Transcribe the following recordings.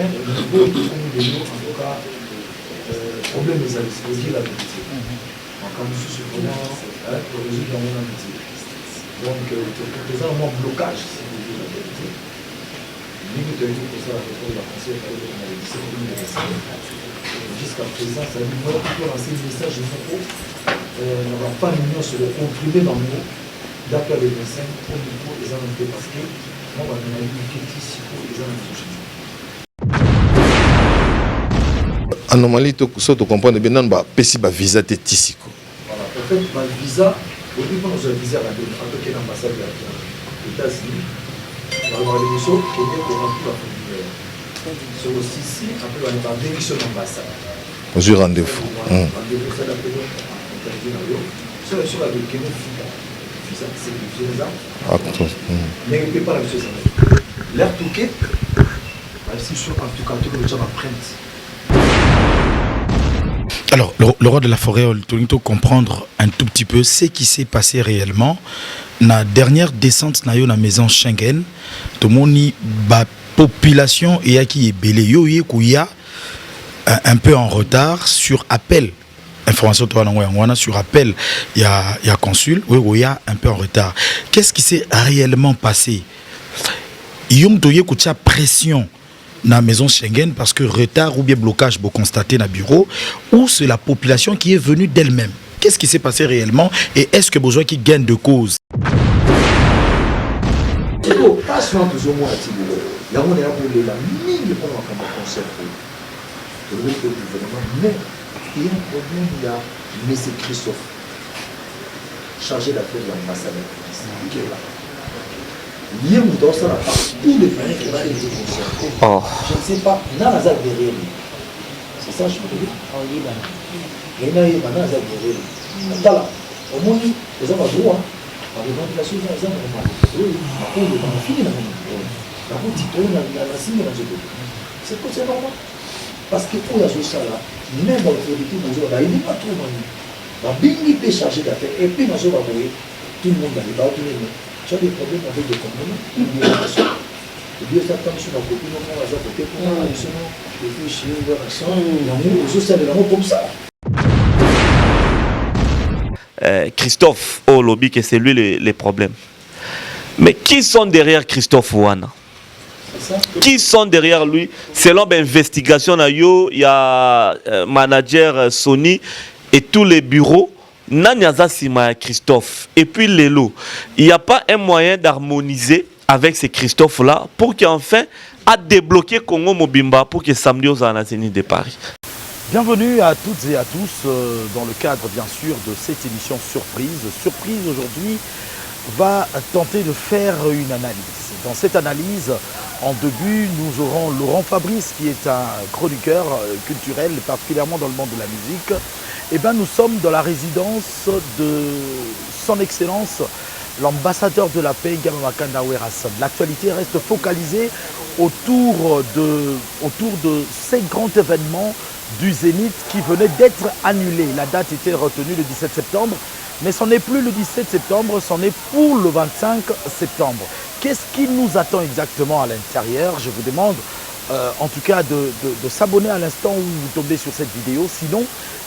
Mais au niveau de nous, en tout cas, problème des amis, c'est dire la vérité. Quand nous sommes vraiment pour résoudre dans mon amitié. Donc, c'est un blocage, si vous voulez la vérité. Nous tenons pour ça la réforme de la conseil jusqu'à présent, ça nous va plutôt lancer le message de nous. On n'a pas l'union sur le comprimé dans nous. D'après les médecins, au niveau des amis, parce que moi, on a eu une critique pour les amis. Anomalie, tu comprends bien, on va passer par visa de Tissiko. Voilà, en fait, le visa, au début, on a un visa avec l'ambassade des États-Unis. On va avoir des missions qui viennent pour remplir la formulaire. C'est aussi ici, après, on va vérifier l'ambassade. On a rendez-vous. Rendez-vous, c'est la première interview. Sur la visa, c'est le visa. Mais on ne peut pas la visa. L'air touquet, c'est sûr, en tout cas, tout le monde apprend. Alors, le roi de la forêt, on doit comprendre un tout petit peu ce qui s'est passé réellement. La dernière descente dans la maison Schengen, tout le monde la population qui est belé, il y a un peu en retard sur appel. Information sur appel, il y a consul, il y a un peu en retard. Qu'est-ce qui s'est réellement passé? Il y a une pression dans la maison Schengen parce que retard ou bien blocage vous constatez dans le bureau, ou c'est la population qui est venue d'elle-même. Qu'est-ce qui s'est passé réellement et est-ce que besoin qui gagne de cause? Pas seulement toujours moi, là on est là pour la mine pour un concept de le gouvernement, mais il y a un problème, il y a M. Christophe, chargé d'affaires de l'ambassade qui est là. Il y a un dossier là, tous les pays qui va être concertés. Je ne sais pas, Nazar Guerrero. C'est ça, je me dis. Il y a un Nazar Guerrero. Voilà, au moins, les hommes ont droit. Par les ventilations, les hommes ont droit. Oui, on a fini la route, la signe dans le jeu. C'est quoi, c'est normal. Parce que pour la chose là, même dans l'autorité, il n'est pas trop mal. Il peut charger d'affaires. Et puis, tout le monde va les battre. Tu as des problèmes avec des communes, ou bien la nation. Et bien, ça tombe sur la copine, on va côté pour la nation, et puis chez la nation, l'amour, les autres, c'est l'amour comme ça. Christophe, au lobby, que c'est lui les problèmes. Mais qui sont derrière Christophe Ouana? Qui sont derrière lui? Selon l'investigation, il y a manager Sony et tous les bureaux. Nanyaza Sima Christophe et puis Lelo, il n'y a pas un moyen d'harmoniser avec ces Christophe-là pour qu'enfin à débloquer Congo Mobimba pour que samedi aux Anazénie de Paris. Bienvenue à toutes et à tous dans le cadre bien sûr de cette émission surprise. Surprise aujourd'hui va tenter de faire une analyse. Dans cette analyse, en début, nous aurons Laurent Fabrice qui est un chroniqueur culturel, particulièrement dans le monde de la musique. Eh bien, nous sommes dans la résidence de son Excellence, l'ambassadeur de la paix, Ngama Makanda Werason. L'actualité reste focalisée autour de ces grands événements du Zénith qui venaient d'être annulés. La date était retenue le 17 septembre, mais ce n'est plus le 17 septembre, c'en est pour le 25 septembre. Qu'est-ce qui nous attend exactement à l'intérieur? Je vous demande en tout cas de s'abonner à l'instant où vous tombez sur cette vidéo. Sinon,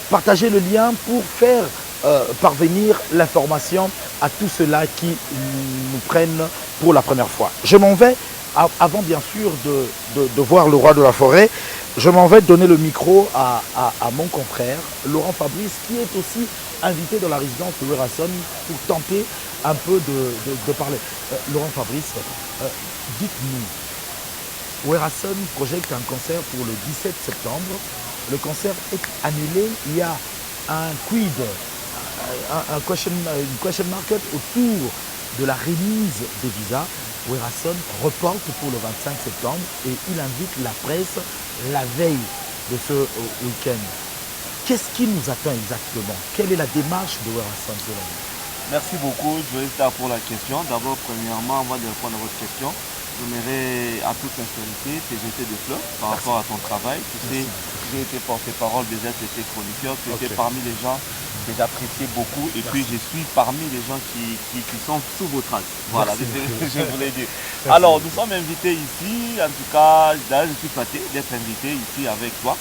partagez le lien pour faire parvenir l'information à tous ceux-là qui nous prennent pour la première fois. Je m'en vais, avant bien sûr de voir le roi de la forêt, je m'en vais donner le micro à mon confrère, Laurent Fabrice, qui est aussi invité dans la résidence de Werason pour tenter un peu de parler. Laurent Fabrice, dites-nous, Werason projette un concert pour le 17 septembre. Le concert est annulé. Il y a un quid, une question market autour de la remise des visas. Werason reporte pour le 25 septembre et il invite la presse la veille de ce week-end. Qu'est-ce qui nous attend exactement? Quelle est la démarche de Werason selon vous? Merci beaucoup, je vais estar pour la question. D'abord, premièrement, avant de répondre à votre question, j'aimerais à toute sincérité te jeter des fleurs par rapport à ton travail. Tu sais, j'ai été porte-parole, déjà tu étais chroniqueur, tu étais parmi les gens que j'apprécie beaucoup. Et puis, je suis parmi les gens qui sont sous vos traces. Voilà, je voulais dire. Alors, nous sommes invités ici. En tout cas, je suis flatté d'être invité ici avec toi.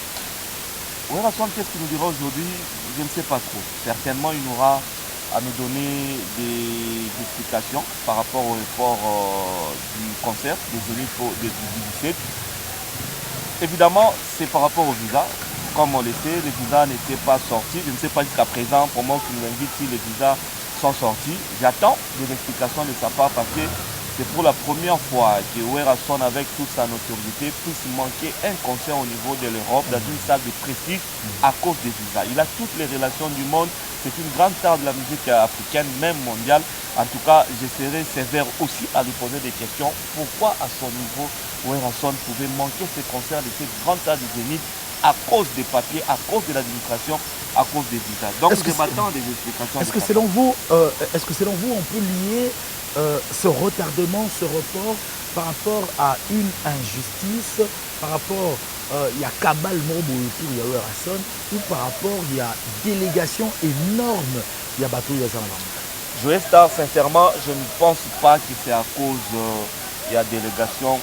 Ouéra-Son, qu'est-ce qu'il nous dira aujourd'hui? Je ne sais pas trop. Certainement, il aura à nous donner des explications par rapport au report du concert du 17. Évidemment, c'est par rapport au visa. Comme on le sait, les visas n'étaient pas sortis. Je ne sais pas jusqu'à présent, pour moi qui nous invite, si les visas sont sortis. J'attends des explications de sa part parce que c'est pour la première fois que Ouéra-Son, avec toute sa notoriété, puisse manquer un concert au niveau de l'Europe dans une salle de prestige à cause des visas. Il a toutes les relations du monde. C'est une grande star de la musique africaine, même mondiale. En tout cas, je serai sévère aussi à lui poser des questions. Pourquoi, à son niveau, Ouéra-Son pouvait manquer ces concerts de cette grande salle de Zénith à cause des papiers, à cause de l'administration, à cause des visas. Donc, je m'attends à des explications. Est-ce que selon vous, on peut lier ce retardement, ce report par rapport à une injustice, par rapport il y a cabal autour il y a Ouéra-Son, ou par rapport il y a délégation énorme il y a bateau Yazanaba? Joe Star, sincèrement, je ne pense pas que c'est à cause il y a délégation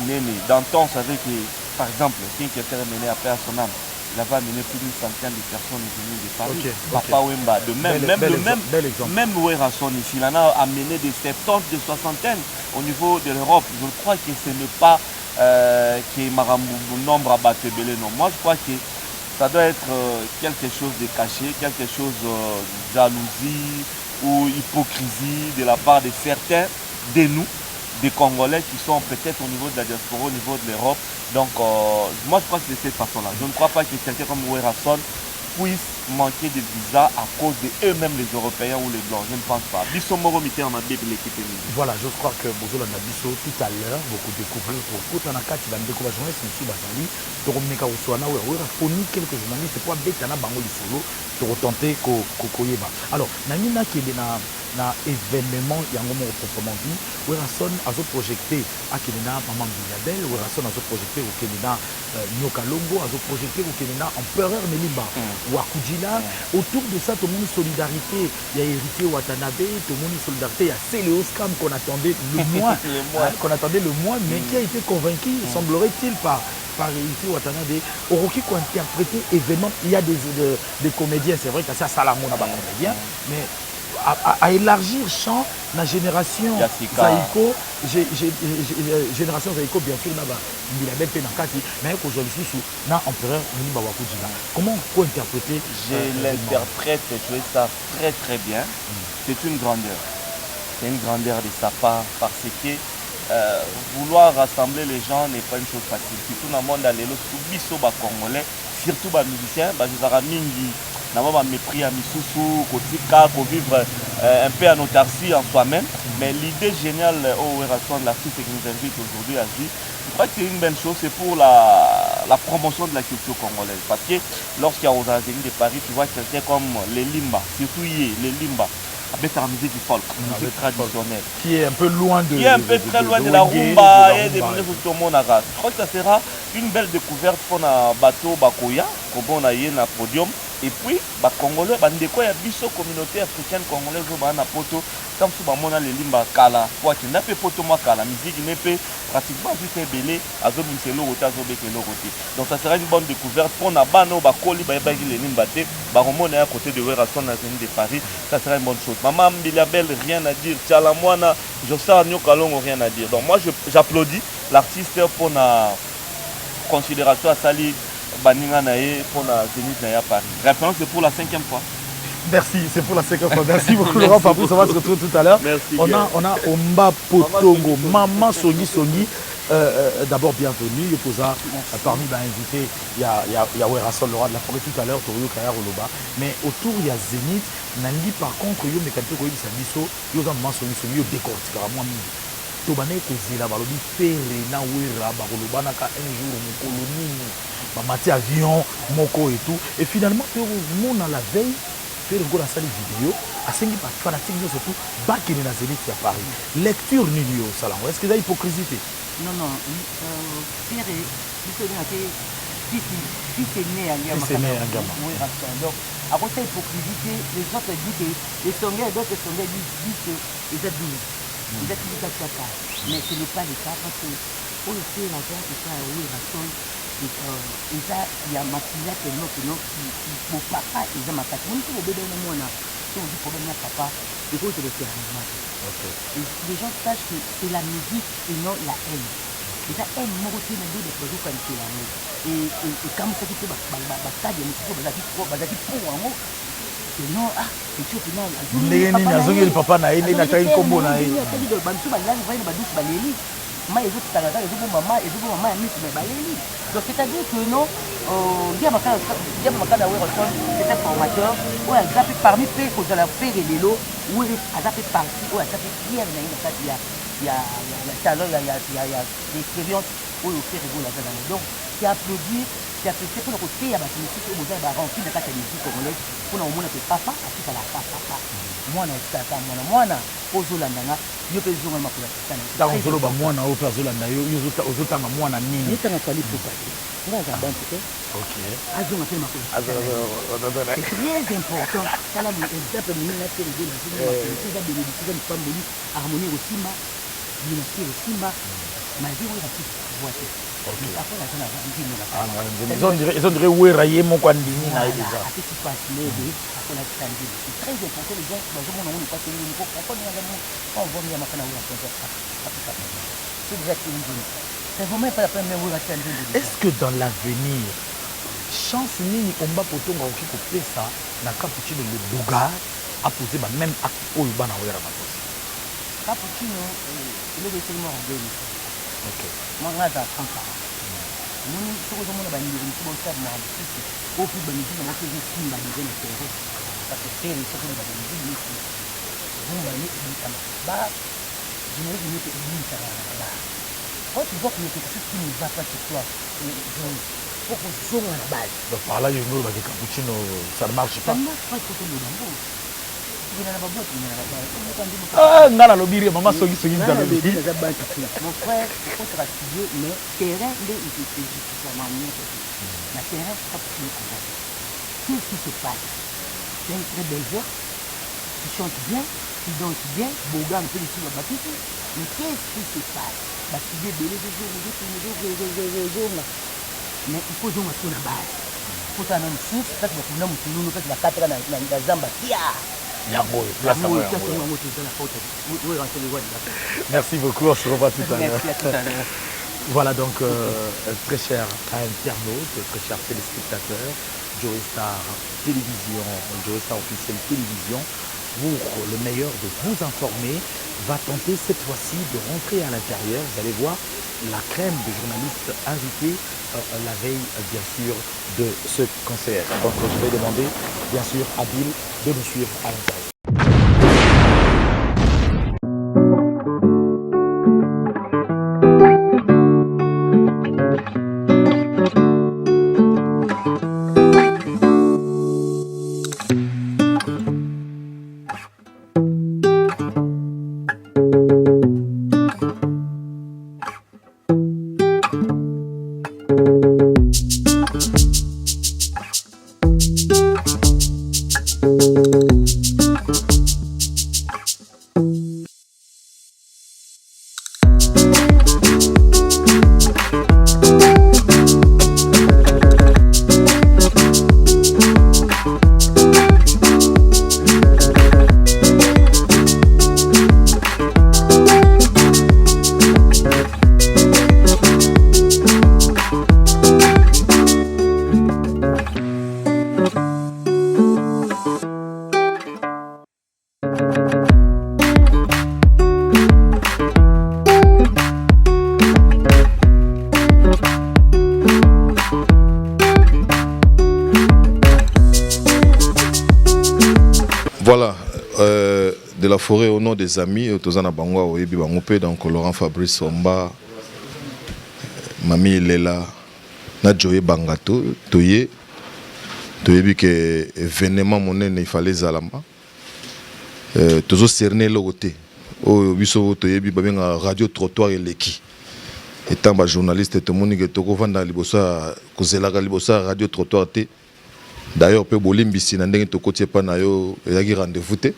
menée. Dans le temps, on savait que, par exemple, qui était mené après à son âme, il avait amené plus d'une centaine de personnes venues de Paris. Papa Wemba, de même Ouéra-Son ici, il en a amené des 70, des soixantaines au niveau de l'Europe. Je crois que ce n'est pas que Marambou nombre à battre belé, non. Moi, je crois que ça doit être quelque chose de caché, quelque chose de jalousie ou hypocrisie de la part de certains de nous, des Congolais qui sont peut-être au niveau de la diaspora, au niveau de l'Europe. Donc, moi, je crois que c'est de cette façon-là. Je ne crois pas que quelqu'un comme Ouéra-Son puisse manquer de visa à cause d'eux-mêmes, les Européens ou les Blancs. Je ne pense pas. Voilà, je crois que Bozola Nabiso, tout à l'heure, beaucoup découvrir pour tout un cas, tu vas me découvrir journaliste, M. Bazali, tu vas me Ouéra, quelques journalistes, c'est quoi Betana Bango Lisolo, tu vas tenter Kokoyeba. Alors, Namina qui est na événement yango mo proprement dit Ouéra-Son a projeté à Kenena Maman Bilabel, Ouéra-Son a projeté au Kenena Nyoka Longo, a projeté au Kenena Empereur Melimba Wakujila. Autour de ça, tout le monde solidarité, il y a hérité Watanabe, tout le monde solidarité, il y a Céléos Cam qu'on attendait le mois, mais qui a été convaincu, semblerait-il, par Hérité Watanabe, Oroki qui a interprété événement. Il y a des comédiens, c'est vrai que ça Salamon n'a pas comédien, mais à élargir champ la génération Zaïko, génération Zaïko, bien sûr, il a belle Penakati, mais aujourd'hui, na empereur Melimba Wakujila. Comment faut interpréter? Je l'interprète, je trouve ça très très bien. C'est une grandeur. C'est une grandeur de sa part parce que vouloir rassembler les gens n'est pas une chose facile. Surtout dans le monde, les Congolais, surtout les musiciens, je mingi. D'abord, mépris à Missoussou, Kotika, pour vivre un peu en autarcie en soi-même. Mais l'idée géniale au Ouéra-Son, l'artiste qui nous invite aujourd'hui à dire, je crois que c'est une bonne chose, c'est pour la promotion de la culture congolaise. Parce que lorsqu'il y a aux Azénis de Paris, tu vois quelqu'un comme les Limba, surtout les Limba, avec la musique du folk, musique traditionnelle. Qui est un peu loin de... Qui est un peu très loin de la rumba et des musiques de Tomonaga. Je crois que ça sera une belle découverte pour un bateau Bakoya, comme on a eu un podium. Et puis, les Congolais, il y a une communauté africaine congolaise qui a poto, comme si on a les limba kala, il n'y a pas poto la musique n'est pas pratiquement juste belé, à zo miselo rota zo bekelo roté. Donc ça sera une bonne découverte pour na bano ba koli ba ba les limba té, ba romona à côté de Ouéra-Son na zone de Paris, ça sera une bonne chose. Maman Bilabel, rien à dire, Tchalamwana, Josa Nyoka Longo, rien à dire. Donc moi j'applaudis l'artiste pour la considération à Sali Baninga Naé pour la Zénith Naé à Paris. Référence, c'est pour la 5e fois. Merci, c'est pour la 5e fois. Merci beaucoup Laurent Fabrice, on va se retrouver tout à l'heure. On a Omba Potongo, Maman Songi. D'abord bienvenue, Yopoza, parmi les invités, il y a Ouéra-Son, le roi de la forêt tout à l'heure, Torio Kaya Roloba. Mais autour il y a Zénith, Nandi par contre, il y a des qualités qui sont biso, il y a Maman Songi, il y a décortique, moi Tobane Kozila, Balobi, Péré, Nawera, Baroloba, Naka, un jour, mon colonie, Mamati avion, Moko et tout. Et finalement, on a la veille, faire la salle vidéo, à 5 fanatique, surtout, Bakine na Zénith à Paris. Lecture Nilio, Salam. Est-ce que c'est hypocrisie? Non, Péré, fils est né à Gama. Fils est né à Gama. Oui, donc, À cause de l'hypocrisie, les autres disent que les songaires, d'autres songaires disent que les êtes 12. Les êtes 12 mais ce n'est pas le cas parce que pour le faire la guerre, c'est ça, oui, raison. Il y a ma fille qui est mon papa, il y a ma tante. Moi, je suis le bébé de moi, si on dit problème à papa, il faut que je le fasse. Les gens sachent que c'est la musique et non la haine. Déjà, haine, moi, je suis le bébé de produits quand c'est la haine. Et comme ça, tu peux bataille, il non, ah, et tu peux non. Le papa n'a pas eu combo. Donc c'est-à-dire que non, c'est un formateur, où il a parmi les gens qui ont fait les lots, où il a fait partie, où il a fait fier, il y a l'expérience, où il fait rigoler là-dedans. Donc c'est applaudir, c'est apprécié pour le côté, il y a des musiques où il a rempli de la musique congolaise, pour le monde que papa, à qui ça la papa. Moi, Ozolanda, yo pe zonga makula tsana. Dans Zoloba mwana o pe Zolanda yo ozotanga mwana nini. Ni tanga pali pour passer. Nga za bantu ke. OK. Azonga pe makula. C'est très important. Kala mu exemple mu na tele de la zone makula. C'est da bénédiction de famille harmonie au Simba. Ni na tele Simba. Ma vie on va tout voir. OK. Après la zone ils ont dirait où rayer mon kwandini na déjà. Qu'est-ce qui se passe là après la tandis. C'est très important les gens dans le monde on pas télé on va bien makana ou est-ce que dans l'avenir chance nini omba potonga oki kopesa na cappuccino le Bouga a posé même acte oyo bana wera makosi cappuccino il est tellement orgueilleux. OK. Moi là dans 30 ans. Moi ce que je me bani ni ko sa ma sisi au plus bani ni mo ke ni ba ni terre parce que c'est ce que nous avons dit vous bani ni ba je me dis que ni ça là. Quand tu vois qu'il y a quelque chose qui ne va pas chez toi, il faut qu'on sonne à la base. Donc par là, il y a des cappuccino, ça ne marche pas. Ça ne marche pas pour tout le monde. Ah, non, la lobby, maman, ce qui se dans le lobby. Mon frère, il faut se rassurier, mais terrain, il est la terrain, c'est pas pour tout. Qu'est-ce qui se passe? C'est une très belle voix, tu chantes bien, tu danses bien, Boga, un peu ici, la bâtisse, mais qu'est-ce qui se passe? Mais il faut jouer sur la base. Il faut faire un souffle, parce que nous avons fait la 4 ans dans la Zamba. Merci beaucoup, on se revoit tout à l'heure. Voilà donc, très cher internaute, très chers téléspectateurs, Joey Star Télévision, Joey Star officielle télévision, pour le meilleur de vous informer, va tenter cette fois-ci de rentrer à l'intérieur. Vous allez voir la crème de journalistes invités la veille, bien sûr, de ce concert. Donc, je vais demander, bien sûr, à Bill de nous suivre à l'intérieur. Voilà, de la forêt au nom des amis, Tozana Bangwa, Oyebi Bangopé, donc Laurent Fabrice Omba, Mami Lela, Nadjoye Bangato, Toye, Toyebi que événement monnaie il fallait Zalamba, Tozo cerné le côté, au Biso Toyebi Babenga Radio Trottoir et Leki. Étant journaliste, tout le monde qui est au Vanda Libosa, Kozelaga Libosa, Radio Trottoir T. D'ailleurs, peu bolimbisi na ndenge to kotie pa na yo yaki rendez-vous te.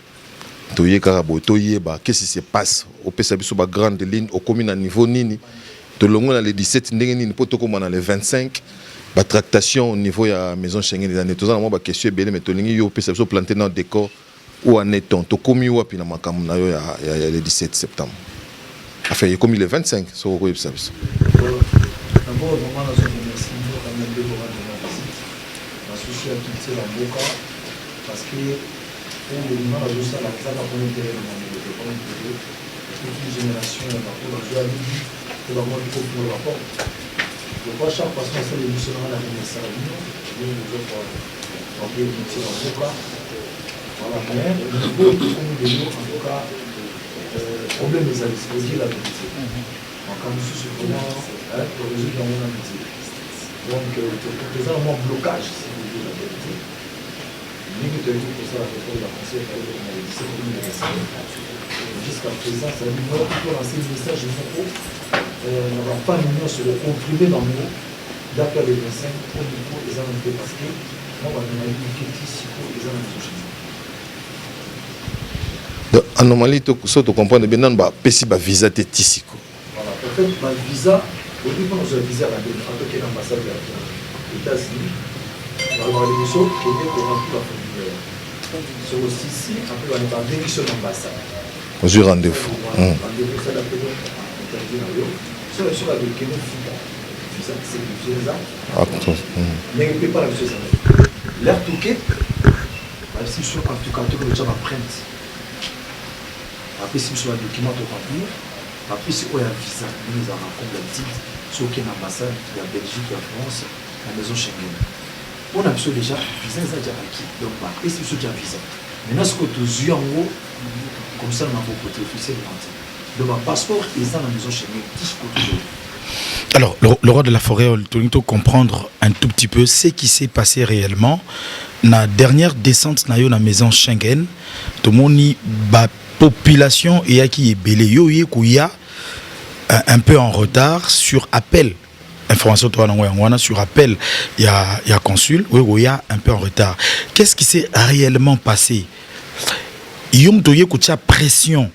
Toye karabo toye ba qu'est-ce qui se passe au pesa biso ba grande ligne au commune à niveau nini. To longo na le 17 ndenge nini po to koma na le 25 ba tractation au niveau ya maison Schengen des années. Tous en moi ba question belé mais to lingi yo pesa biso planter dans décor ou en étant to komi wapi na makamu na yo ya le 17 septembre. Enfin, il comme il est 25 sur le service. D'abord, vraiment, nous sommes remerciés quand même de la visite. La souci à quitter la boca parce que pour le moment, la justice a la première toute une génération pour la joie pour la mort du faut pour le rapport. Je crois chaque fois qu'on fait l'émission à la remercier à l'union, nous avons envoyé quitter la boca. Voilà, mais le niveau de nous, en tout cas, problème des avis, c'est aussi la vérité. Quand nous sommes vraiment pour résoudre mon amitié. Donc, c'est un blocage, c'est la vérité. Mais que tu as dit pour ça, la réforme de la conseil, jusqu'à présent, ça dit non, pour lancer le message, il faut n'avoir pas mignon sur le comprimé dans nous, d'après les 25, pour nous, les gens ont fait parce que moi, on a eu une question pour les gens ont anomalie to so to comprendre bien nan ba pesi ba visa te tisiko. Voilà, en fait ba visa au début quand j'ai visa la en tant que l'ambassade des États-Unis, on va aller sur qui est pour remplir la formulaire. Sur aussi ici, après on va vérifier l'ambassade. On se rendez-vous. Rendez-vous ça la première interview na yo. Sur la de Kenya visa c'est visa. Ah, mais il peut pas la visa. L'air touquet bah si sur en tout cas tout le job apprendre. Après, si vous avez un document à remplir, après, si vous avez un visa, nous avons comme d'habitude, sur aucune ambassade, il y a Belgique, il y a France, la maison Schengen. On a besoin déjà, le visa est déjà acquis. Donc, après, si vous avez un visa. Maintenant, ce que vous avez en haut, comme ça, on a votre côté officiel. Donc, un passeport, il est dans la maison Schengen, toujours. Alors, le roi de la forêt, on doit comprendre un tout petit peu ce qui s'est passé réellement. La dernière descente dans la maison Schengen, tout le monde a population et qui est belé yo y un peu en retard sur appel information toi on sur appel il y a consul oui il y a un peu en retard. Qu'est-ce qui s'est réellement passé? Yom toye kucha pression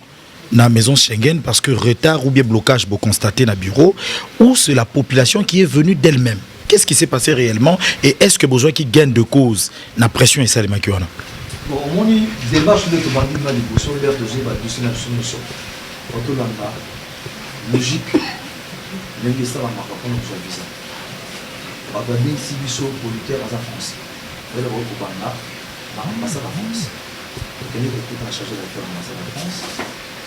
na maison Schengen parce que retard ou bien blocage vous constater na bureau ou c'est la population qui est venue d'elle-même. Qu'est-ce qui s'est passé réellement et est-ce que besoin qui gagne de cause la pression et ça les makiona? Bon, on y démarche de demander dans les boissons, l'air de gérer la destination. Quand on a logique, même ça va marquer pour nous visa. On va donner si nous sommes volontaires à la France. On va voir pour Bana, l'ambassade de France. On va venir pour la charge d'affaires à l'ambassade de France.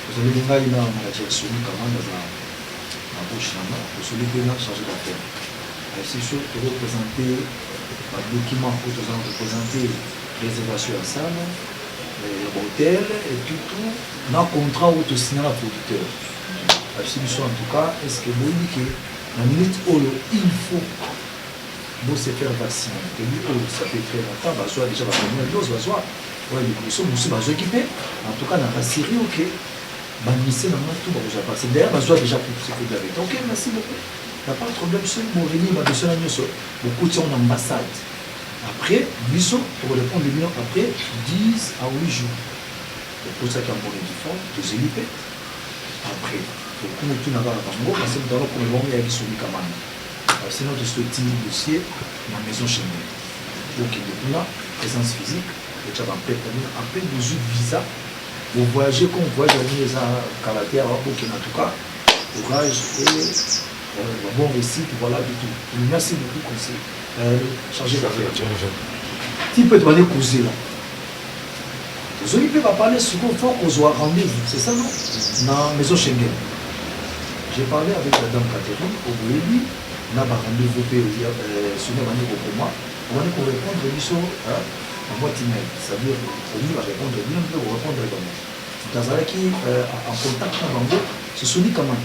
Vous allez venir là dans la direction comment dans la bouche là, pour celui qui est là chargé d'affaires. C'est sûr que représenter un document pour représenter réservation à salle, hôtel et tout, dans le contrat où tu signes la producteur. En tout cas, est-ce que vous dites que la minute où il faut se faire vacciner, que ça fait très longtemps, déjà la première dose, nous sommes équipés, en tout cas dans la série, ok, tout va déjà passer. D'ailleurs, nous déjà pour ce que vous avez. Ok, merci beaucoup. Il n'y a pas de problème, c'est bon, beaucoup de ambassade. Après, Bissot, pour répondre après 10 à 8 jours. Pour ça qu'il y a un bon édifiant, des élipés. Après, pour qu'on ait tout dans la banque, parce que nous avons comme le bon, il y a des soumis quand même. Sinon, de ce petit dossier, dans la maison chez nous. Donc, il y a présence physique, et tu as un peu de visa. Vous voyagez comme vous voyagez dans les caractères, en tout cas, courage et bon récit, voilà du tout. Merci beaucoup, conseil. Chargé d'affaires. Tu peux demander causer là. Vous avez pas parler ce qu'on faut qu'on soit rendez-vous, c'est ça non? Dans la maison Schengen. J'ai parlé avec la dame Catherine, au Boébi, on a rendez-vous sur le rendez-vous pour moi. On va répondre en boîte email. C'est-à-dire, pour nous, répondre bien, on peut répondre également. Dans un qui en contact avec vous, c'est celui quand même.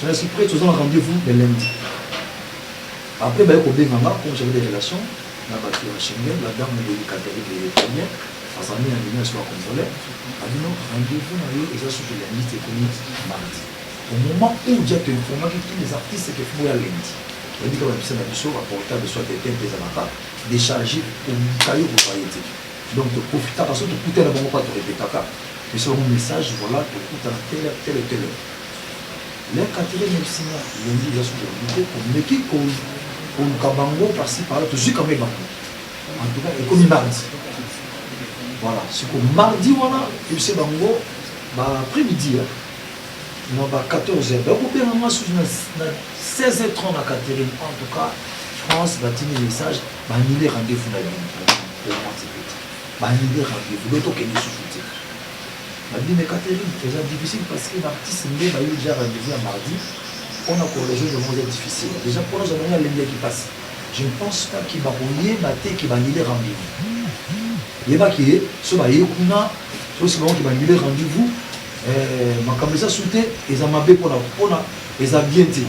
Je suis prêt, nous avons rendez-vous le lundi. Après, comme j'avais des relations, la Schengen, la dame de Catherine est première, à sa mère, elle soit contrôlée. Elle a dit non, rendez-vous, et ça, sur le lundi, c'est connu mardi. Au moment où j'ai été informé que tous les artistes qui font la lundi, on dit que la mission portable soit quelqu'un qui a déchargé pour caillou pour variété. Donc, profiter parce que tu coûtes la bonne pas te répéter. Mais c'est un message, voilà, tu coûtes tel et tel. Les quatrième médecine, ils ont dit qu'ils sont mais qui qu'on cabango par-ci par-là, tu suis quand même en tout cas, et comme mardi. Voilà, c'est comme mardi, voilà, et c'est bango, après-midi, non, 14h. Donc, on peut vraiment sur 16h30 à Catherine, en tout cas, France, va tenir le message, va annuler rendez-vous dans la vie. Va annuler rendez-vous, l'autre qui est sous-souté. Va dire, mais Catherine, c'est difficile parce que l'artiste va eu déjà rendez-vous à mardi. On a encore les jours de moins difficiles. Déjà, pour nous, on a les liens qui passent. Je ne pense pas qu'il va rouiller, qui va annuler rendez-vous. Il va qui est, ce va y kuna, ce qui va annuler rendez-vous. Ma caméra sauté, ils ont mabé pour la, ils ont bien été.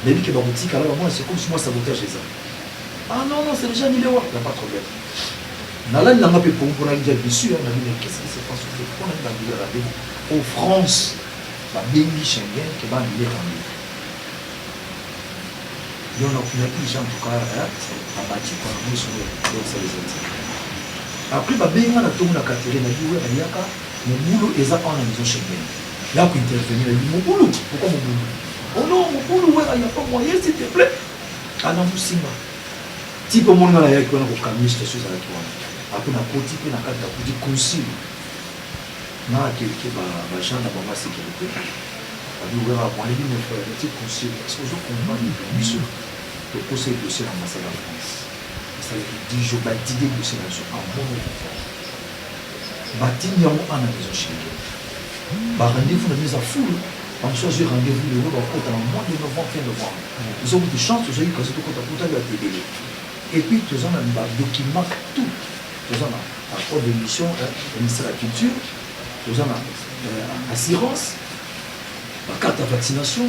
Mais lui qui va boutique, alors moi, c'est comme si moi sabotage les gens. Ah non, c'est déjà annulé, il n'y a pas de problème. Dans la langue pour on a déjà bien sûr, on a dit mais qu'est-ce qui se passe on a dit rendez-vous en France, la BNI Schengen qui va annuler rendez-vous. Il y en a qui en tout cas à bâti pour la mission de les antiques. Après, la BNI a tout la Catherine a dit ouais, il y a mon boulot est à la maison Schengen. Il y a qu'à intervenir, il dit mon boulot, pourquoi mon boulot? Oh non, mon boulot, ouais, il n'y a pas moyen, s'il te plaît. Ah non, vous simba. Type au monde là, il y a qu'on a au camion, c'est chose à la toile. Après, on a côté, on a côté conseil. On a quelqu'un qui gens dans la sécurité. On a dit, on va aller dire, mon frère, le petit conseil. Est-ce que vous comprenez le conseil de dossier dans l'ambassade de France? Ça veut dire 10 jours, d'idée de dossier dans un bon moment. Bâti, il y a un maison chez nous. Rendez-vous, on a mis à foule. On a choisi rendez-vous le mois de novembre, fin novembre. Ils ont eu des chances, ils ont eu quand c'est tout à la télé. Et puis, tous en a un document, tout. Tous en a rapport de mission, le ministère de la Culture, tous en a assurance, la carte de vaccination,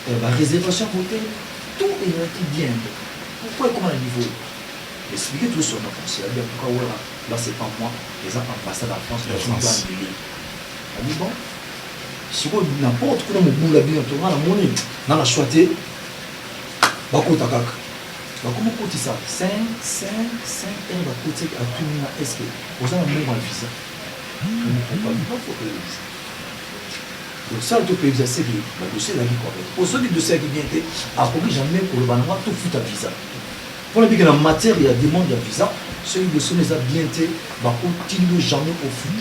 la réservation hôtel, tout est bien. Pourquoi et comment à niveau? Expliquez tout sur notre conseil. Pourquoi là, c'est pas moi, les ambassades en France, les gens doivent annuler. On dit bon, si vous n'importe quoi, mon boulot bien, tout le monde a monnaie, dans la choité, bakou takak. Comment côté ça 5 heures de côté à tout le monde, est-ce que vous avez un moment de visa? On ne peut pas faut que le visa. Donc ça, le pays visa, c'est le dossier de la vie correcte. Pour ceux qui dossier qui vient, après jamais pour le banana, tout fout à visa. Pour le dire que la matière, il y a des demandes de visa, ceux qui dossier les a bien été, bakou t'indo jamais au foot.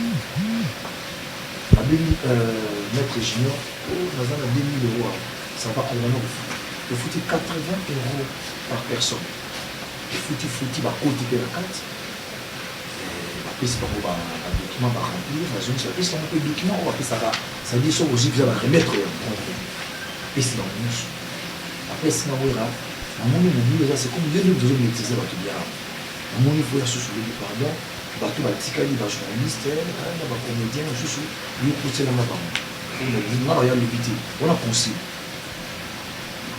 Maître junior, dans un 2000 €, ça va pas au foot. Il faut 80 € par personne. Il faut bah côté de la carte. Après c'est pas pour un document à remplir, la zone c'est un peu de document, on va faire ça dit ça aussi que vous allez remettre. Et c'est dans le mouche. Après c'est dans le à mon niveau c'est comme deux besoin d'utiliser votre bien. À mon niveau il y a sous le pardon, bateau va tikali va journaliste, va comédien, sous lui pousser la main. On a l'éviter, on a conseillé.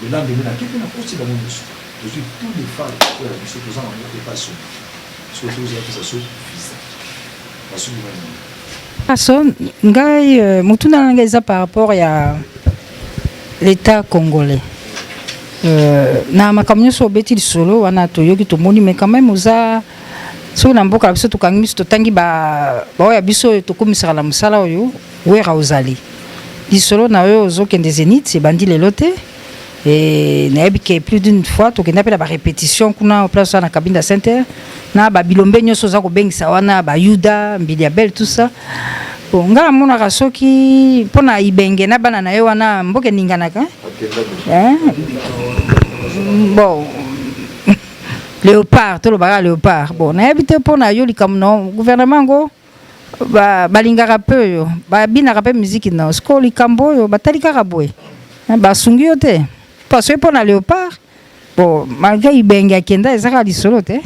Le lendemain, quelqu'un a posté dans mon dossier. Je suis tous les femmes qui ont la mission posant en mode pas sur. Parce que vous avez fait ça sur visa. Pas sur le gouvernement. Ngai mutuna nanga par rapport à l'État congolais. Na makamyo so beti solo wana toyoki to moni mais quand même oza so na mboka biso to kangi to tangi ba ya biso to komisaka la musala oyo wera ozali. Lisolo na yo ozokende Zénith c'est bandi lelote. Et naebike plus d'une fois to kenda pela ba répétition kuna au place na cabine de Sainte na ba bilombe nyoso za ko bengisa wana ba Yuda mbili ya belle tout ça bon nga mona rasoki pona ibenge na bana na yo wana mboke ninganaka bon léopard to lo ba léopard bon naebite pona yo likam non gouvernement go balingaka peu yo ba binaka pe musique na sko likambo yo batalika kabwe ba sungi yo te parce que pour la léopard bon malgré ibenge akenda ezaka lisolo te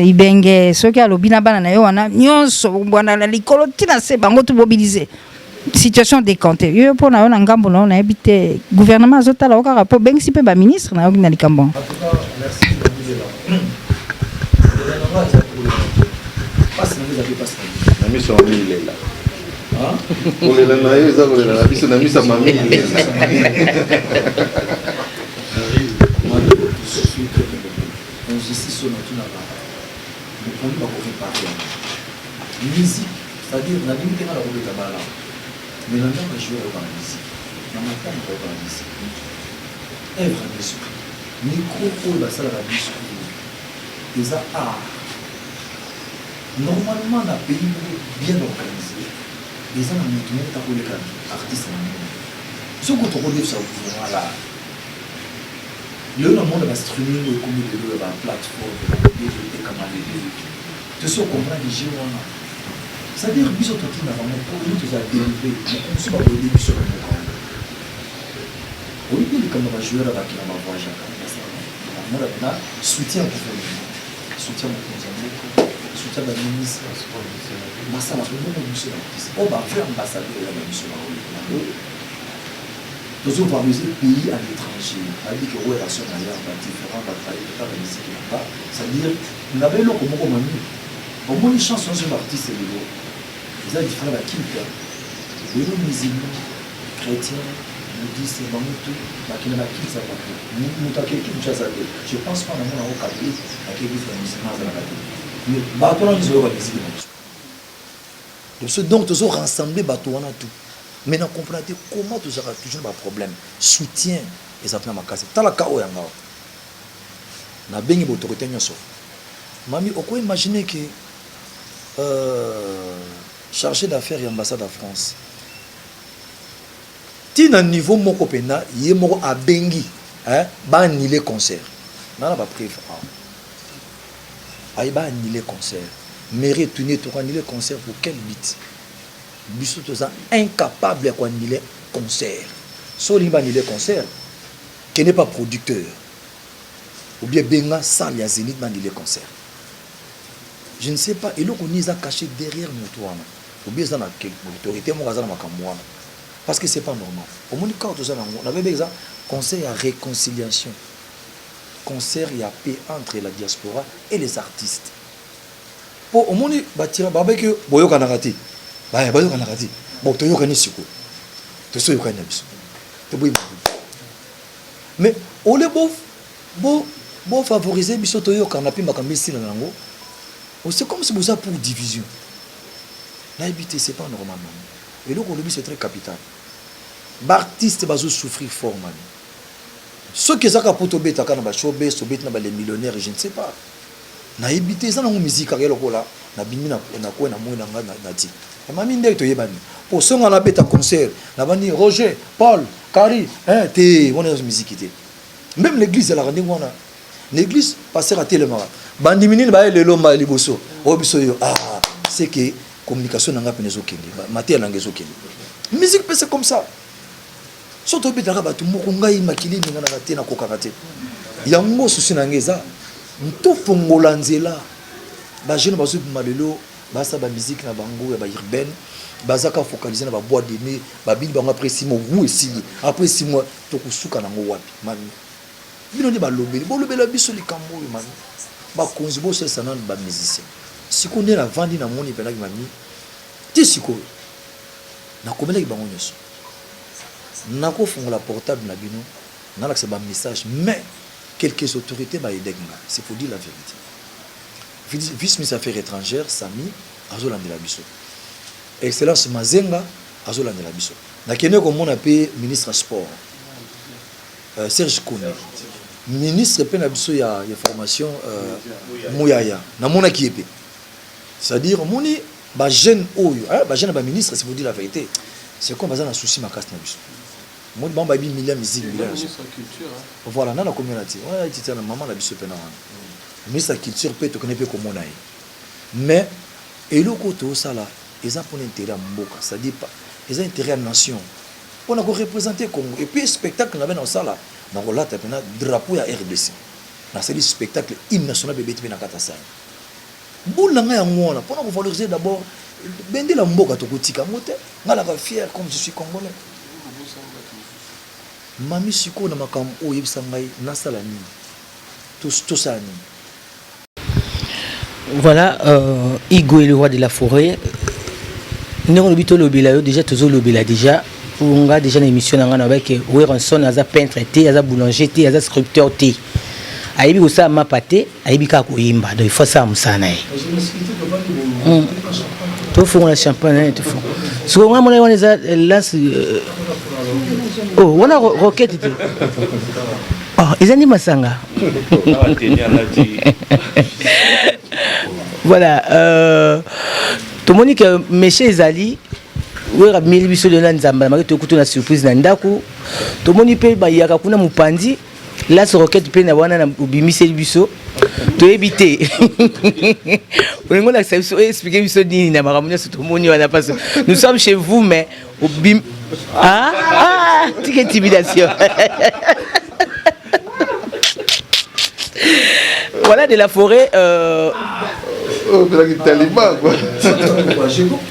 ibenge soki alobina bana na yo wana nyonso bwana la likolo tina se bango to mobiliser situation décomptée yo pour na yo na ngambo na na ebite gouvernement azotala okaka po bengisi pe ba ministre na yo na likambo On est là, on est là, on est là, biso na tuna ba mokondi bakoréparé musique c'est-à-dire na limite nga na kobeta bala mais na ndako joueur ba musique na matanga ba musique œuvre biso micro oyo basalaka biso eza art normalement na pays bien organisé eza na motu moko takoleka artiste na monde soki tokodefisa gouvernement la lelo na monde bastreaming ekomi lelo ya baplateforme etekama lelo tosi okomprendre je wana c'est-à-dire biso totina bango po ino toza dérivé mosu bakoyede biso na mokanda oyebi likambo bajoueur bakina bavoyageaka namona pena soutien gouvernement soutien mokonzi ya moko soutien baministre basala bongo biso na artiste oyo bafe ambassadeur ya babiso baoyo tozovaloriser pays à l'étranger abi ke relation na ya badifférent batraye totala misiki nanga c'est-à-dire ngaba eloko moko mami omoni chanson so baartiste lelo eza différent bakipe lelo musulman chrétien bouddhiste bango tu bakende bakilisa bato moto akeki motu aza te je pense pas namona yango catholique akekisi ya musulman azalaka te mais bato wana nyonso oyo bamisiki na biso donc tozo rassembler bato wana tout mais na comprendre comment tu auras toujours un problème soutien exactement ma case tala ka oya ngao na bengi autorité nyonso mami oko imaginer que chargé d'affaires et ambassade de France tina niveau moko pena ye moko a bengi hein ba annuler concert na ba prévu ay ba annuler concert mais retourner to annuler concert pour quel but biso toza incapable à annuler concert so limba annuler concert qui n'est pas producteur ou bien benga salle ya Zénith ba annuler concert je ne sais pas et là on est caché derrière notre wana ou bien ça na quelle autorité mo kazana makambo wana parce que c'est pas normal au monde quand tout ça on avait besoin conseil à réconciliation concert il y a paix entre la diaspora et les artistes pour au monde batira babeke boyoka nakati ba boyoka nakati bon toyoka ni siko to so yoka na biso to boyi mais au le bo favoriser biso toyoka na pimba kambisi na nango c'est comme si vous avez pour division la habité c'est pas normal et donc le but c'est très capital l'artiste va souffrir fort man ceux qui zaka poto beta kana ba showbiz so beta na ba les millionnaires je ne sais pas na habité ça na musique akelo kola na bimi na ko na mo na ti mami ndé to yebani pour ceux on a beta concert na bani Roger Paul Kari té on est musique té même l'église la rendez wana l'église passer à télémara bandi minini ba lelo ma liboso obiso yo c'est que communication nanga penezo kende maté nanga zo kende musique c'est comme ça surtout bitaka batu moko ngai makili ninga na té na kokaka té yango susi nanga eza nto fongola nzela ba jeune basu malelo basa ba musique na bango ya ba urbaine bazaka focaliser na ba bois de nuit ba bili bango après 6 mois vous esili après 6 mois to kusuka nango wapi mami bino ni ba lobeli bo lobela biso likambo mami ba konzibo c'est ça nan ba musicien siko nde na vandi na moni pelaki mami ti siko na komelaki bango nyoso na ko fongola portable na bino na la ba message mais quelques autorités ba edegna c'est pour dire la vérité vice-ministre affaires étrangères Sami azolandela biso excellence Mazenga azolandela biso na kene ko mona pe ministre sport Serge Koné ministre pe na biso ya formation Mouyaya na mona ki epé c'est-à-dire moni ba jeune oyo ba jeune ba ministre c'est pour dire la vérité c'est comme bazana souci makasi na biso moni ba bi milliard musique milliard voilà na communauté ouais titi na maman na biso pe na wana ministre culture pe to connaît pe comme on a mais eloko to sala eza pour l'intérêt mboka c'est-à-dire pas eza intérêt à nation on a représenter Congo et puis spectacle na bena sala na rolata pena drapeau ya RDC na c'est spectacle hymne national bébé na katasa boulanga ya ngona pour na valoriser d'abord bende la mboka to kotika mote ngala ka fier comme je suis congolais mami siko na makambo o yebisa ngai na sala ni tout ça ni. Voilà, Igo est le roi de la forêt. Nous avons déjà tous les déjà. On a déjà une émission avec Werenson, un peintre, un boulanger, un sculpteur. ayebi kosala mapate ayebi kaka koyimba donc il faut ça mosala na ye tofungola champagne tofungo siko nga mona wana eza lance oh wana roquette te oh eza ndi masanga voilà tomoni que monsieur ezali wera mili biso de na nzamba maki tokuto na surprise na ndako tomoni pe bayaka kuna mupandi la roquette pe na wana na bimiseli biso toyebi te olingo na biso expliquer biso nini na makambo nyonso tomoni wana parce nous sommes chez vous mais petite intimidation voilà de la forêt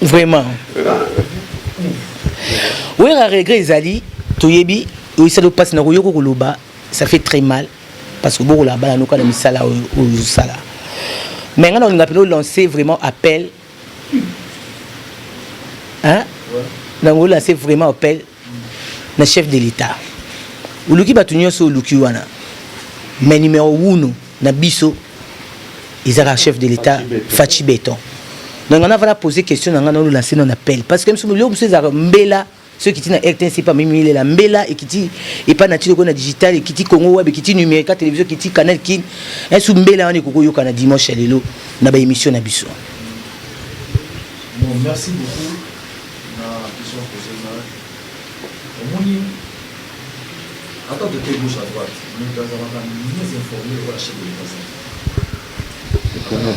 vraiment oui à regret ezali toyebi oisa do passe na koyoko koloba ça fait très mal parce que beaucoup là-bas nous quand on misala au sala mais on a pu lancer vraiment appel hein on a lancé vraiment appel na chef de l'état uluki batunyo so uluki wana mais numéro 1 na biso Isaac chef de l'état Fachi Béton donc on a voilà poser question on a lancé un appel parce que même si nous mbela ceux qui sont RTNC pas même la mbela et qui et pas nature qu'on a digital et qui dit Congo web qui dit numérique télévision qui dit canal kin un sous mbela on est koko yo kana dimanche lelo na ba émission na biso. Bon, merci beaucoup na question posée là. Omoni attends de tes gauche à droite nous dans un mieux informé ou la chef de l'état.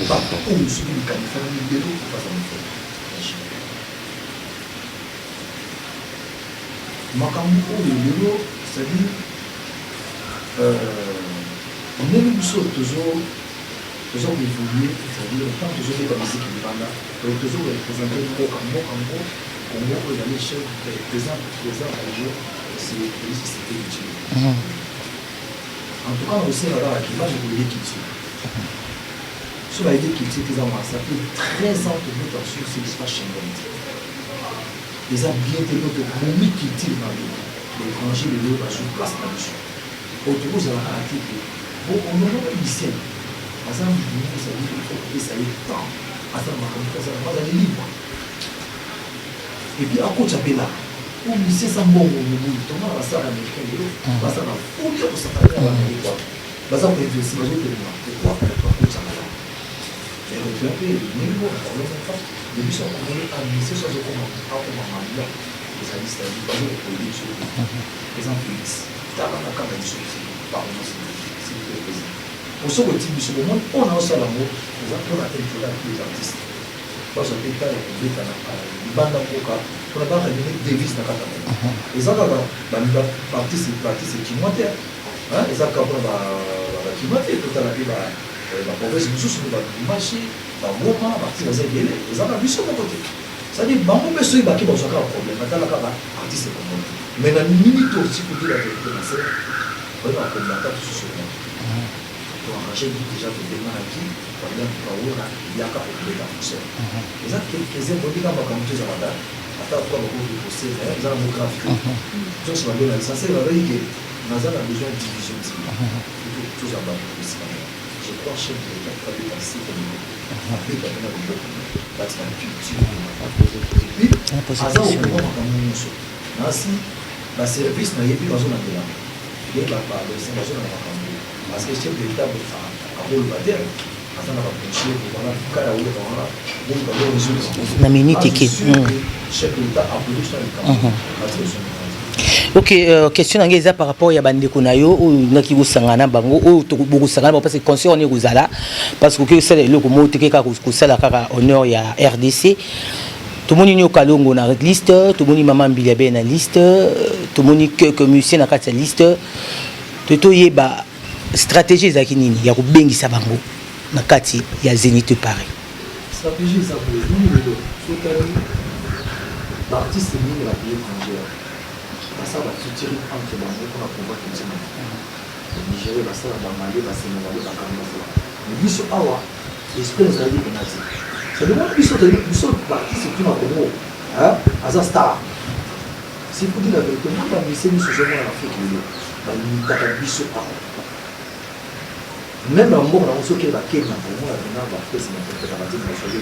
Pas pour nous subir le Californie de l'eau pas en fait. Makambo lelo c'est-à-dire on est toujours évolué c'est-à-dire tant toujours fait la musique qui va là toujours représenter le Congo il y a les chefs présents c'est la société utile en tout cas aussi là qui va je voulais quitter sur la idée qui était ça fait 13 ans que nous avons sur ce qui se passe chez nous. Les gens bien développés, les qui tirent dans l'étranger, les gens sur place là-dessus. Autour de la caractère, bon, on a un lycée. Par exemple, ça dit qu'il faut que ça ait temps. Attends, ça va aller libre. Et puis, à côté de là, au lycée, ça m'a dit, tout le monde va ça à l'américain, va ça à la foule, pour s'attaquer à l'américain. Va ça, on va investir, pourquoi et donc, le niveau, les bus sont administrés sur le commandement. Les services, les entreprises, pour ce type de monde, on a aussi l'amour, les artistes. Parce que les bandes pour la barre Davis na kata. Les artistes qui montent, les artistes qui la province nous sommes dans le marché, dans le moment, partir dans les délais, les gens ont vu sur le côté. C'est-à-dire, bon, on peut se dire qu'il y a un problème, maintenant, il y a un artiste comme moi. Mais dans une minute aussi, pour dire la vérité, on va combattre tout ce monde. Pour arranger déjà le débat qui, par exemple, il y a qu'à proposer la poussière. Les gens qui ont dit qu'on va commenter ça là-bas, attends, pourquoi on va poser, ils ont un graphique. Donc, ça va donner ça, c'est la vérité. Nous avons besoin de division. Tout ça va aussi. Je crois chef de l'État qui va dépasser comme nous. Après, il va venir avec beaucoup. Là, c'est la culture. Et puis, à ça, on peut voir dans mon monde. Ainsi, le service n'a pas besoin de là. Il n'y a pas besoin de là. Parce que le chef de l'État va faire un rôle bataire. À ça, on va pencher pour voir le cas où on va. Donc, on va résoudre. La minute qui est. Le chef de l'État a produit ça. Ok, question angeza par rapport à bandeko na yo ou naki busangana bango ou to busangana parce que conseil on est gozala parce que c'est le ko te ka ko sala kaka honneur ya RDC tout moni nyo kalongo na liste tout moni maman Mbilabe na liste tout moni que musicien na kati liste to yeba stratégie za kinini ya ko bengisa bango na kati ya Zénith Paris stratégie ça pour nous l'artiste ni la vie étrangère. Ça va tirer entre les deux pour pouvoir continuer. Le Nigeria va ça va Mali va Sénégal va Cameroun. Mais lui sur Awa, l'esprit nous a dit qu'on a dit. Ça demande lui sur parti c'est tout en Congo. Hein? As un star. C'est pour dire la vérité. Moi, la mission nous sommes en Afrique. La limite à lui sur Awa. même un mot dans ce qui est la quête, vraiment la venue va faire c'est n'importe quoi de la chose de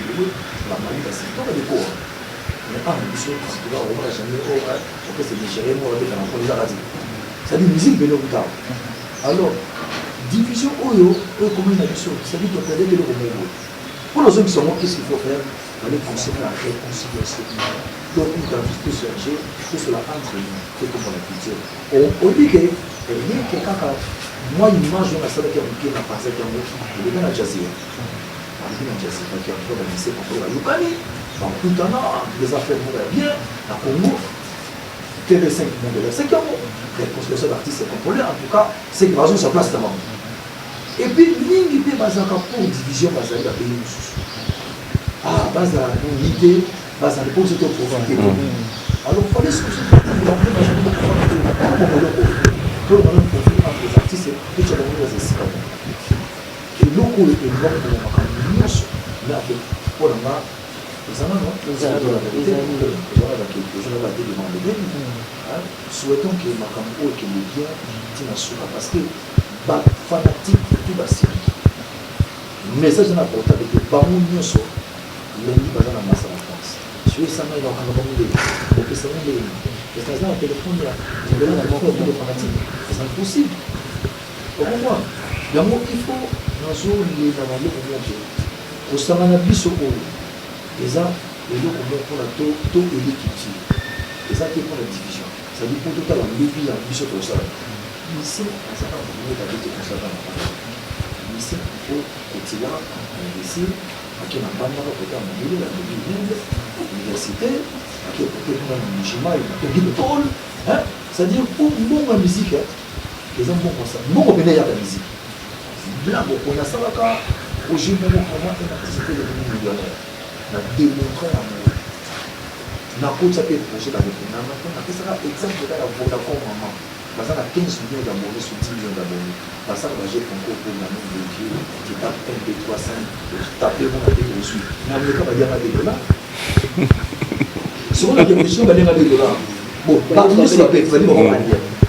la maladie parce que tout le décor mais ah mais sur parce que là on va jamais on peut se déchirer moi avec la police à dire ça dit musique de l'hôpital alors division oyo comment une addition ça dit qu'on peut aider le Congo pour les autres qui sont morts qu'est-ce qu'il faut faire aller conserver la réconciliation donc une identité cherchée tout cela entre nous c'est comme la culture on dit que rien que quand moi image on a ça qui a passé comme il est dans la jazz il est dans la jazz parce qu'il y a trop d'années pour la Yukani donc tout en a des affaires vont bien à Congo TV5 monde de la 5 ans parce que ce artiste est contrôlé en tout cas c'est que raison sa place d'abord et puis mingi pe bazaka pour division bazali à pays ah baza l'idée baza pour se profiter alors fallait se pour les artistes et tu as donné les esclaves et loko le énorme de la makambo mais avec pour la main les amants les amants souhaitons que makambo que le bien tina souka parce que ba fanatique tout ba série message na porta avec bamu nyoso lundi baza na massa en France sur ça mais donc on va nous dire au que ça on les les gens au téléphone là ils veulent la porte de fanatique c'est impossible au moins yango il faut nazo les analyser au monde au samana biso o eza eloko moko na to équité eza te pour la division ça dit pour tout à la lebi ya biso to ça ici à ça on peut pas dire que ça va ici il faut que là ici à qui on va pas peut-être en milieu la l'université à qui peut-être dans le chemin il y a Paul hein ça dit pour bon la musique les gens vont comme ça bon on connaît la musique blanc on a ça là au jeu même comment un artiste est devenu millionnaire na démontrer l'amour na côté ça peut projet dans le na maintenant ça sera exemple de la Vodacom maman parce que 15 millions d'abonnés sur 10 millions d'abonnés parce que j'ai concours pour la nom de Dieu qui tape 1 2 3 5 taper mon avec le suite na le cas va dire des dollars sur la question va dire des dollars bon partout sur la plateforme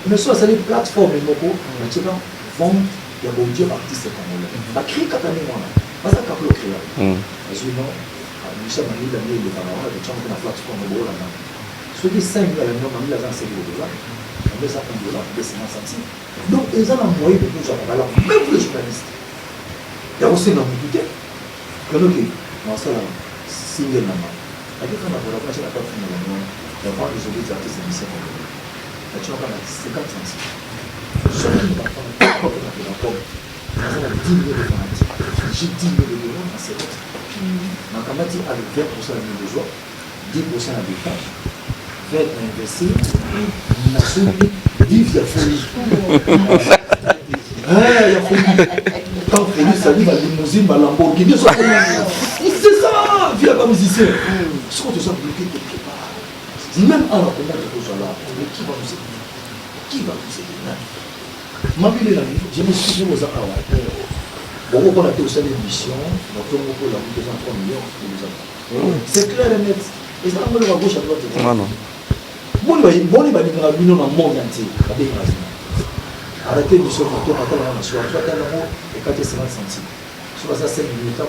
mais soit ça les plateformes moko na tu vas vendre ya bon Dieu artiste congolais ba créer katane mwana parce que kaplo créer parce que non Michel Mani l'année de Panama de chambre na plateforme de la ceux qui 5 000 millions mami la 5 dollars on met ça $1 de 50 centimes donc ils ont un moyen de nous avoir alors même les journalistes il y a aussi dans tout que nous qui dans ça single nama à quel moment la place la plateforme de la on va isoler les artistes émissions la tu vas 50 centimes celui qui va prendre la pomme dans 10 millions de fanatiques j'ai 10 millions de dollars dans cette Makamati a le 20% de besoin, 10% à dépense, 20% à investir, il a sauté 10 de folie. Il y a folie. Quand folie, ça dit, la limousine, la Lamborghini, c'est ça, viens comme musicien. Ce qu'on te sent bloqué quelque part. Même à la commande de Kozala, qui va nous aider? Qui va nous aider? Ma vie est là, je me suis dit aux Arabes. Bon, on a fait aussi l'émission, donc on a fait 3 millions. C'est clair et net. Et ça, on va gauche à droite. Non. Bon, il va y avoir un million dans le monde entier. Arrêtez de se faire un peu de sur la et 450 centimes. Sur ça, 5 minutes, tu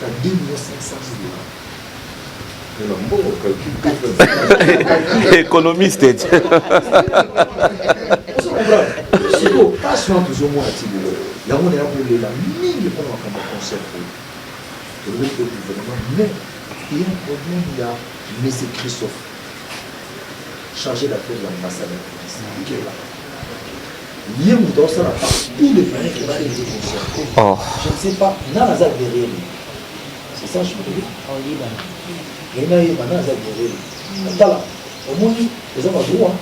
as 2 500 $. Économiste. Pas souvent toujours moi à Tiboulo. Là, on est là pour les la mine pour un concert. Le gouvernement, mais il y a un problème, il y a M. Christophe, chargé d'affaires de l'ambassade de France, qui est là. Il y a un dans ça, tous les frères qui va aller au concert. Je ne sais pas, Nazar derrière lui. C'est ça, je me dis. Il y a un Nazar derrière lui. Là, au moins, les hommes ont droit.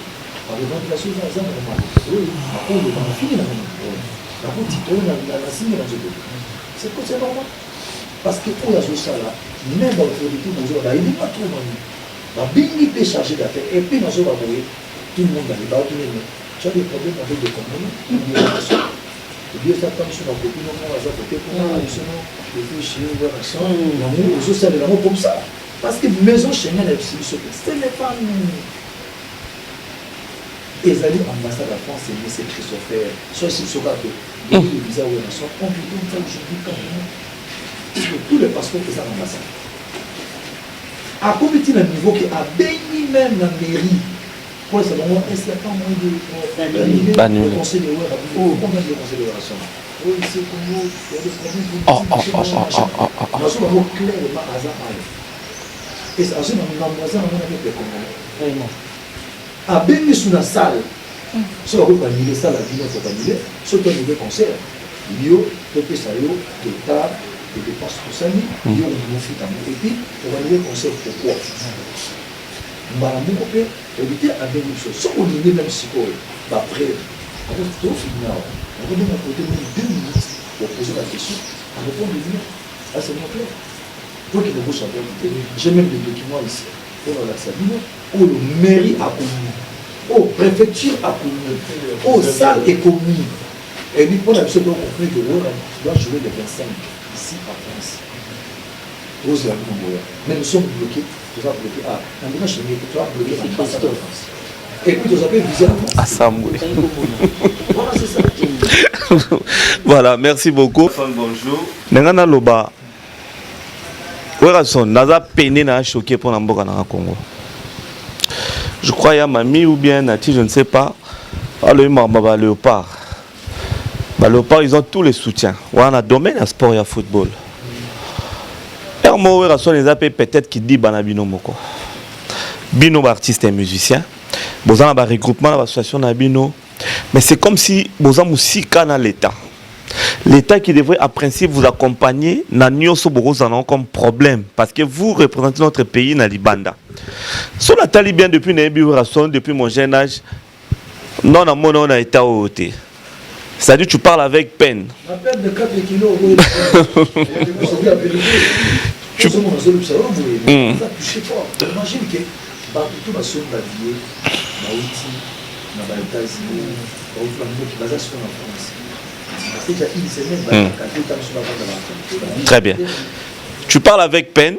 Par exemple, la chose, les hommes ont droit. Oui, on a fini la même. C'est normal. Parce que pour la chose là, même dans l'autorité, il n'est pas trop mal. Il peut charger d'affaires. Et puis, tout le monde va les battre. Tu as des problèmes avec des communes, et bien, ça tombe sur la copine, on va côté pour moi, et puis chez nous, on comme ça. Parce que maison Schengen, c'est les femmes. Et les ambassades de France, c'est M. Christopher. Soit c'est ce cas que les visas où ils sont compliqués aujourd'hui quand même. Tous les passeports que ça l'ambassade. À combien de niveau qui a béni même la mairie. Pour ça, est-ce qu'il n'y a pas moyen de le conseil de l'Ouest? Combien de conseils de l'Ouest? Oui, c'est comme nous, il y a des problèmes. Nous sommes clairement à hasard. Et ça, c'est dans le voisin, on a fait des Congolais. Vraiment. À béni sous la salle. Si on veut annuler ça, la vie, on peut annuler. Si on veut concert, il y a des salauds, des tables, des dépenses pour ça, il y a un fit à mon épi, on va annuler concert pourquoi? Malamou, on peut éviter à béni sous. Si on annuler même si quoi, après, on va tout finir. On va donner à côté de 2 minutes pour poser la question, on répond de venir. Ah, c'est mon clair. Pour qu'il ne vous soit pas écouté, j'ai même des documents ici. On a la Sabine, où le mairie a commis, où la préfecture a commis, où la salle est commis. Et lui, on a absolument compris que l'on doit jouer les 25 ici à France. Mais nous sommes bloqués, nous sommes bloqués à un chez nous, tu as bloqué l'ambassade de France. Et puis, nous avons visé la France. Voilà, c'est ça. Voilà, merci beaucoup. Bonjour. Nengana Loba. Naza peiné na choqué pour l'amboka na Congo. Je crois qu'il y a mamie ou bien Nati, je ne sais pas. Le Léopard. Léopard, ils ont tous les soutiens. On a domaine à sport et à football. Hermo les appels peut-être qui dit Banabino Moko. Bino artiste et musicien. Bozan a regroupement dans l'association Nabino. Mais c'est comme si Bozan Moussika dans l'État. L'État qui devrait, à principe, vous accompagner, n'a comme problème. Parce que vous représentez notre pays dans l'Ibanda. Sur la Taliban, depuis mon jeune âge, non, on a été au OT. C'est-à-dire tu parles avec peine. La peine de 4 kilos, oui. Tu peux toucher fort. Imagine que tout va se balayer, dans les États-Unis, dans les États-Unis, Très bien. Tu parles avec peine,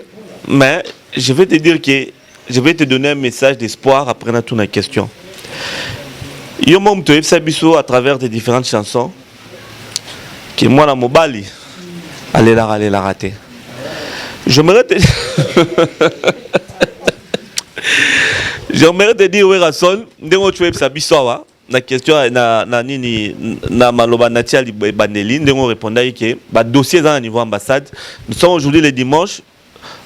mais je vais te dire que je vais te donner un message d'espoir après toute la question. Yo mom to Sabiso à travers des différentes chansons que moi la mobali allez la rater. J'aimerais te dire ouais Rasson, ndenge tu es Sabiso wa. La question na maloba natia bandeli ndenge répondait que ba dossier dans niveau ambassade. Nous sommes aujourd'hui le dimanche,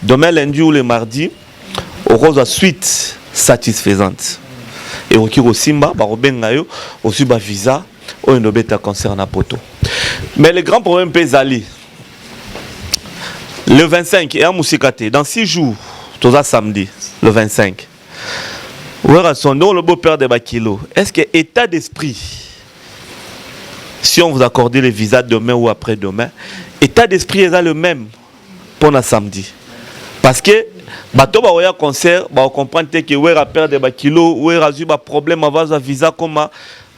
demain lundi ou le mardi au suite satisfaisante. Et au Kiro Simba, Barobengayo, aussi ba visa, au Nobeta concerne Poto. Mais le grand problème peut aller. Le 25, et à Moussikate, dans 6 jours, tout ça samedi, le 25. Où est son nom, le beau-père de Bakilo? Est-ce que état d'esprit, si on vous accorde les visas demain ou après-demain, état d'esprit est le même pour le samedi? Parce que bato ba oya concert ba comprendre que ouais rappeur de bakilo ouais razu ba problème avant un visa comme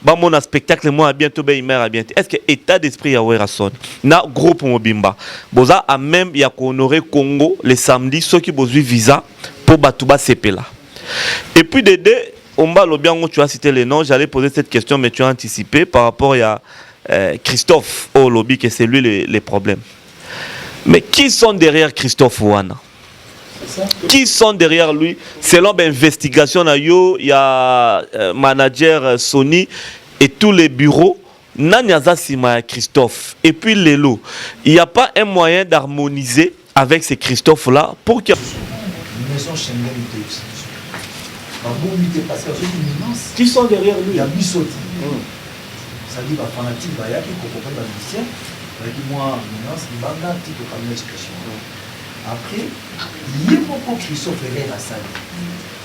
ba mon spectacle moi bientôt ba imer bientôt. Est-ce que état d'esprit ya ouais rason na groupe mobimba boza a même ya ko honorer Congo le samedi ceux qui besoin visa pour batuba sepela. Et puis de deux on va le bien tu as cité les noms, j'allais poser cette question mais tu as anticipé par rapport à Christophe au lobby que c'est lui les problèmes. Mais qui sont derrière Christophe Wana? Qui sont derrière lui? Selon l'investigation, il y a manager Sony et tous les bureaux. Nanyaza Sima Christophe. Et puis Lelo. Il n'y a pas un moyen d'harmoniser avec ces Christophe-là pour que. Qui sont derrière lui? Il y a Bissoti. Ça dit, fanatique, il y a qui comprend la musicien. Moi, maintenant, c'est une expression. Après, il y a beaucoup de Christophe Herrera à la salle.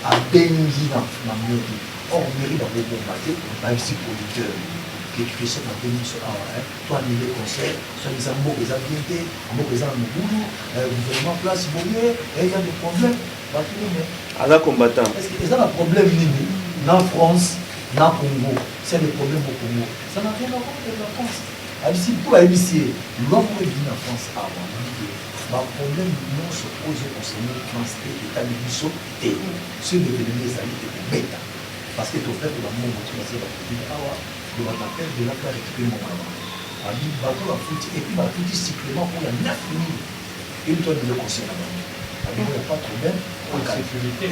À Bengi dans la mairie. Or, mairie dans le combattre, même si producteur, que Christophe a béni sur toi, il y a des concerts, soit les amours, les habiletés, amours, les amours, gouvernement, place, il y a des problèmes. À la combattant. Est-ce qu'il y a un problème en France, en Congo? C'est des problèmes au Congo. Ça n'a rien à voir avec la France. Pour l'habitude, l'homme est venu en France avant. Le problème non se pose concernant France et l'État de Bissot et ceux de l'économie des alliés de bêta. parce que ton frère de l'amour tu vas dire awa de la appel de la faire récupérer mon maman a dit bateau la foot et puis la foot cyclement pour la 9 000 et toi de le conseil là-bas il n'y a pas de problème pour la sécurité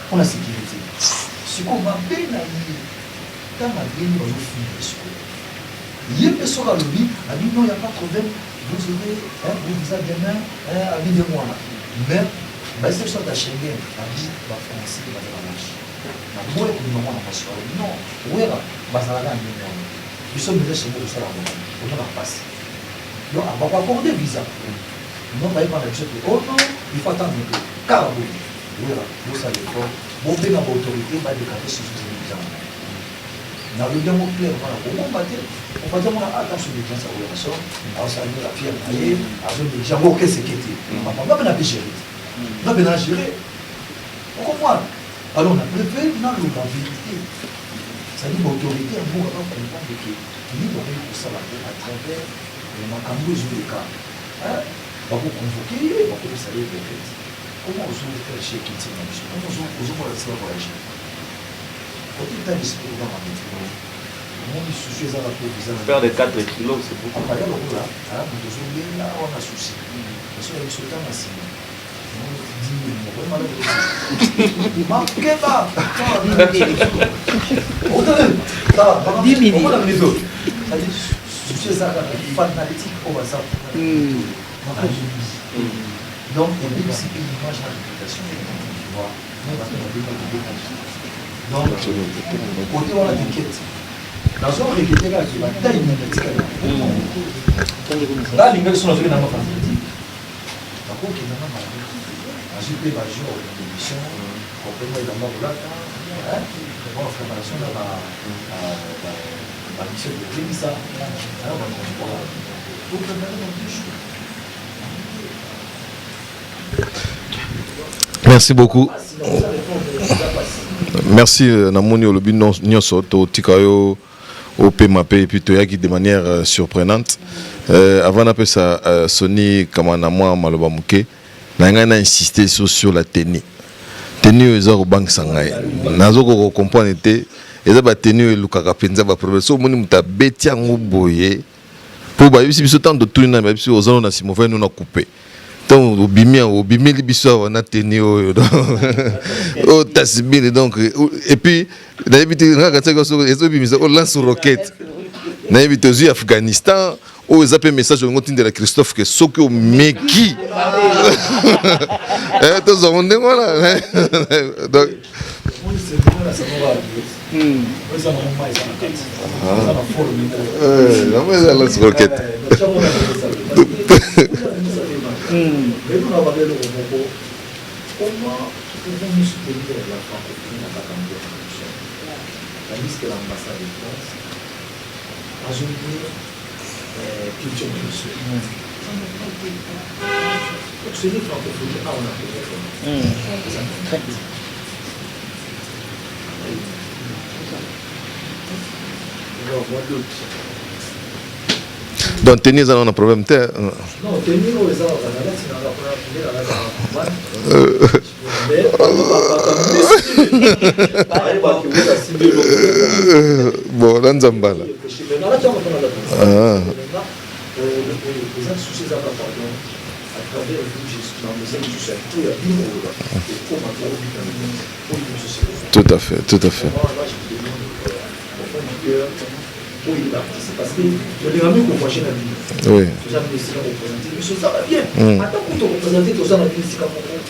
pour la sécurité ce qu'on va bien aller dans la vie dans le film il y a une personne à l'objet a dit non il n'y a pas de problème vous aurez vous visez demain à vie de moi mais c'est ça à Schengen a dit va français va dans la marche moi je me demande non ouais là bazala na ndenge ils sont déjà chez nous ça là on va passer donc on va accorder visa non va y prendre le oh non il faut attendre un peu car oui là vous savez quoi bon bien l'autorité va déclarer sur ce visa na le bien clair voilà on va dire on a attention de ça ouais ça alors ça nous la fière aller avec des gens OK c'est qui était on va pas gérer on va bien gérer on comprend. Alors on a préféré dans la vérité. C'est-à-dire l'autorité, on va comprendre que nous avons eu ça à travers les macambos ou les cas. On va convoquer, on va commencer à les faire. Comment on va faire chez Kitty comment on va faire voyager. Quand il est dispo dans la métro, on est soucié à la provision. Faire des 4 kilos, c'est beaucoup. Par exemple, là, on a souci. Parce qu'on a eu ce temps à 6 mois. Donc, on est aussi une image d'application. Donc, côté on a des quêtes. Dans un requêté là, qui va tailler une quête. Là, les gars sont dans une amende. D'accord, qui est dans la j'ai payé ma jour en émission, complètement également là, on va faire préparation dans la mission de Clémissa. Alors, on va tout préparer dans 2 jours. Merci beaucoup. Merci Namoni Olobi Nyonso to Tikayo au PMAP et puis Toyaki de manière surprenante. Avant d'appeler ça Sony Kamanamwa Maloba Mouké. Je vais insister sur la tenue. Tenue est au banque sangai. Nazo ko comprendre té eza ba tenue lukaka penza ba professeur moni muta betia ngoboye. Pour ba biso biso tant de tout na ba biso ozana na simova nous na couper. Donc obimi biso na tenue oyo. O tasibile donc et puis d'habitude ngaka tsaka so ezo bimisa o lance roquette. Na évite aux Afghanistan où ils appellent message au de la Christophe que ce que Meki tous on est voilà donc la lance roquette culture religieuse. Donc c'est une francophonie on a donc tenir ça on a problème terre. Non, tenir aux gens bon dans Zambala. Tout à fait, tout à fait. Parce que je l'ai ramené au prochain avis. Oui. Ça va bien. Attends, pour te représenter, tout ça dans le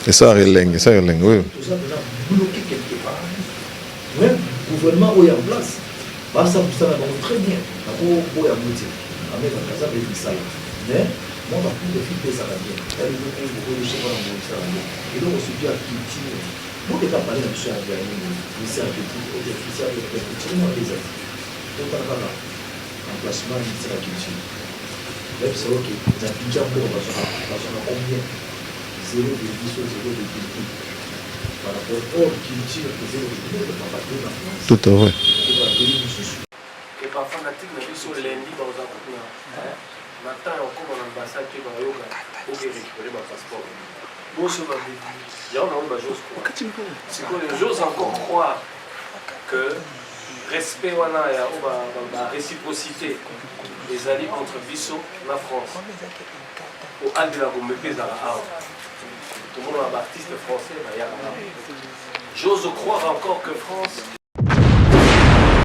et ça a relingue, oui. Tout ça déjà bloqué quelque part. Oui, le gouvernement est en place. Ça, ça va très bien. D'abord, il y a moitié. Avec un casa, il y a ça. Mais, moi, ma plus de filles, ça va bien. Elle est beaucoup de choses, ça va bien. Et donc, on se dit à culture. Moi, je n'ai pas parlé de M. Aguirre, lycée à petit, officiel de petit, moi, les autres. Donc, on a emplacement, lycée à culture. Même c'est ok. Dans le budget, on va se combien 0,10 ou 0,2 par rapport aux cultures que 0,2 de papa. Tout à fait. Et par fanatique, mais ils sont lundi dans un coup. Matin, on commence à l'ambassade qui va yoga pour récupérer ma passeport. Bon, je vais dire, il y a un homme, j'ose croire. C'est quoi les j'ose encore croire. que respect wana ya ba réciprocité ezali entre biso na France o andela gombe pezala awa tout le monde a artiste français na ya j'ose croire encore que France